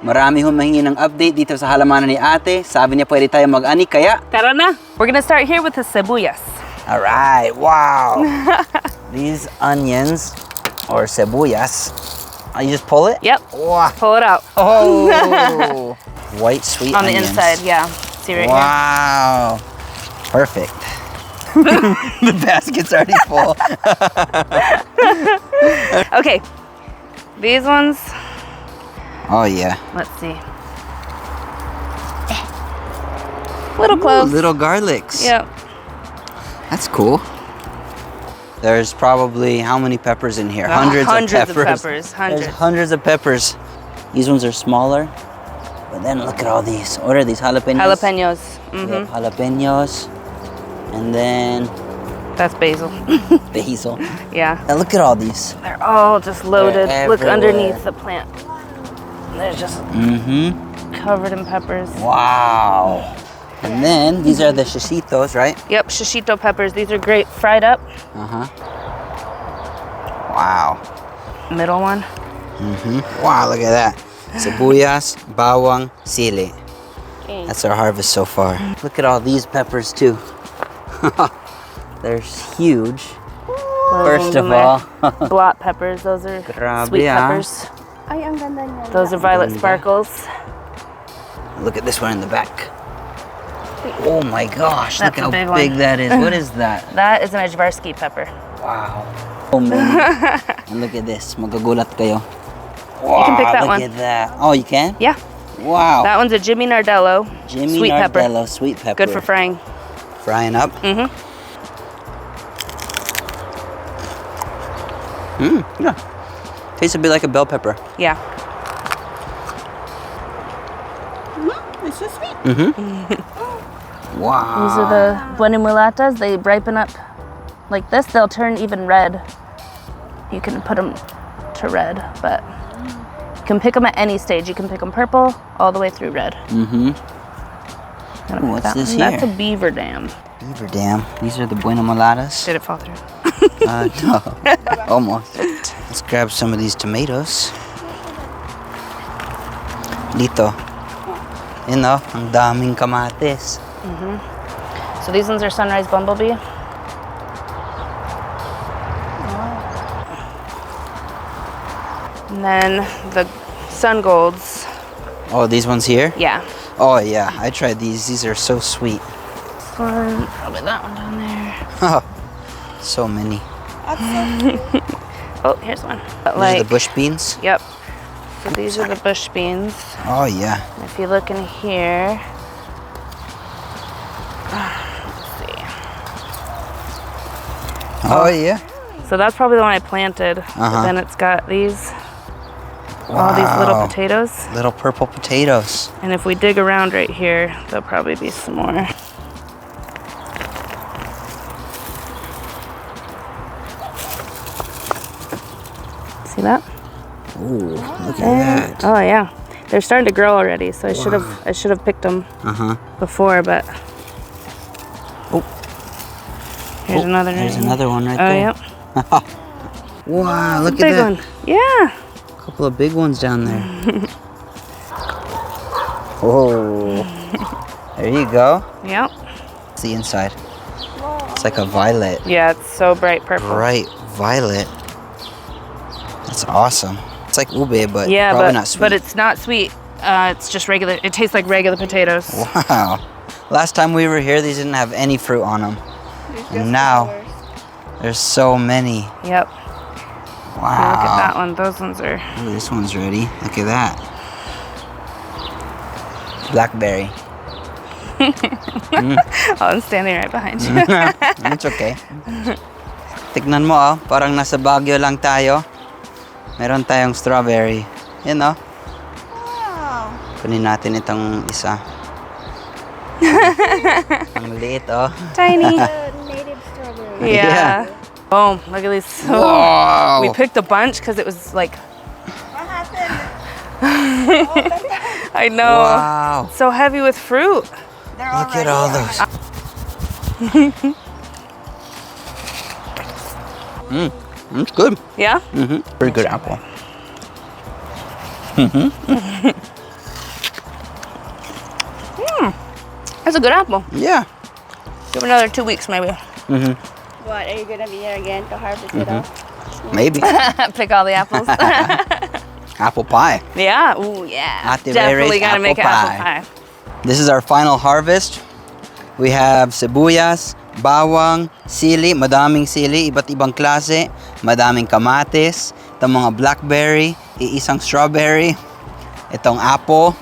Marami humahingi ng update dito sa halamanan ni ate. Sabi niya pwede tayo mag-ani, kaya... Tara na! We're gonna start here with the sibuyas. Alright, wow! These onions, or sibuyas, you just pull it? Yep. Wow. Pull it out. Oh! White sweet On onions. the inside, yeah. See right wow. Perfect. The basket's already full. Okay. These ones. Oh, yeah. Let's see. Little cloves. Ooh, little garlics. Yep. That's cool. There's probably how many peppers in here? Hundreds of peppers. There's hundreds of peppers. These ones are smaller. But then look at all these. What are these? Jalapenos? Jalapenos. Yep, jalapenos. And then... That's basil. basil. Yeah. And look at all these. They're all just loaded. They're Look everywhere. underneath the plant. They're just covered in peppers. Wow. And then these are the shishitos, right? Yep, shishito peppers. These are great fried up. Wow. Middle one. Wow, look at that. Sibuyas, bawang, sili. Okay. That's our harvest so far. Look at all these peppers too. They're huge. First of all. Blot peppers. Those are Grabe, sweet ah. peppers. Those are violet sparkles. Look at this one in the back. Oh my gosh, That's look how a big big one. that is. What is that? That is an Ajvarski pepper. Wow. So many. And look at this. Magagulat kayo. Wow, You can pick that look one. at that. Oh, you can? Yeah. Wow. That one's a Jimmy Nardello. Jimmy sweet Nardello, pepper. sweet pepper. Good for frying. Frying up? Yeah. Tastes a bit like a bell pepper. Yeah. It's so sweet. Wow. These are the buenimulatas. They ripen up like this. They'll turn even red. You can put them to red, but you can pick them at any stage. You can pick them purple all the way through red. Ooh, what's this here? That's a beaver dam. Beaver dam. These are the buenimulatas. Did it fall through? No. Almost. Let's grab some of these tomatoes. Dito. You know, ang daming kamatis. So these ones are sunrise bumblebee. And then the sun golds. Oh, these ones here? Yeah. Oh, yeah. I tried these. These are so sweet. This one, probably that one down there. Oh, so many. Oh, here's one. But These like, are the bush beans? Yep. So these are the bush beans. Oh, yeah. And if you look in here, let's see. Oh, yeah. So that's probably the one I planted. But then it's got these, all these little Wow. potatoes. Little purple potatoes. And if we dig around right here, there'll probably be some more. See that? Ooh, look at that. Oh yeah, they're starting to grow already. So I should have picked them before, but here's another. There's another one right Oh there. yep. Wow, look at Big that. one. Yeah. A couple of big ones down there. Oh, there you go. Yep. It's the inside. It's like a violet. Yeah, it's so bright purple. Bright violet. That's awesome. It's like ube, but Yeah, probably not sweet. but it's not sweet. It's just regular. It tastes like regular potatoes. Wow. Last time we were here, these didn't have any fruit on them. And now, there's so many. Yep. Wow. Look at that one. Those ones are. Ooh, this one's ready. Look at that. Blackberry. Oh, I'm standing right behind you. It's okay. Tignan mo, oh. Parang nasa Baguio lang tayo. Meron tayong strawberry. Yan, oh. Wow. Kunin natin itong isa. Ang liit, oh. Tiny. Native strawberry. Yeah. Boom. Look at these. Wow. We picked a bunch because it was like. What happened? I know. Wow. So heavy with fruit. They're Look at all those. It's good. Yeah? Pretty good apple. That's a good apple. Yeah. Give it another 2 weeks, maybe. What, are you gonna be here again to harvest it all? Maybe. Pick all the apples. Apple pie. Yeah. Ooh, yeah. Ate Rea Definitely Rea's gotta make an apple apple pie. pie. This is our final harvest. We have sibuyas, bawang, sili, madaming sili, iba't ibang klase, madaming kamatis, itong mga blackberry, iisang strawberry, itong apple,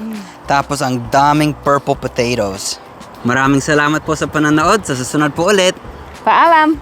tapos ang daming purple potatoes. Maraming salamat po sa pananood. Sa susunod po ulit. Paalam.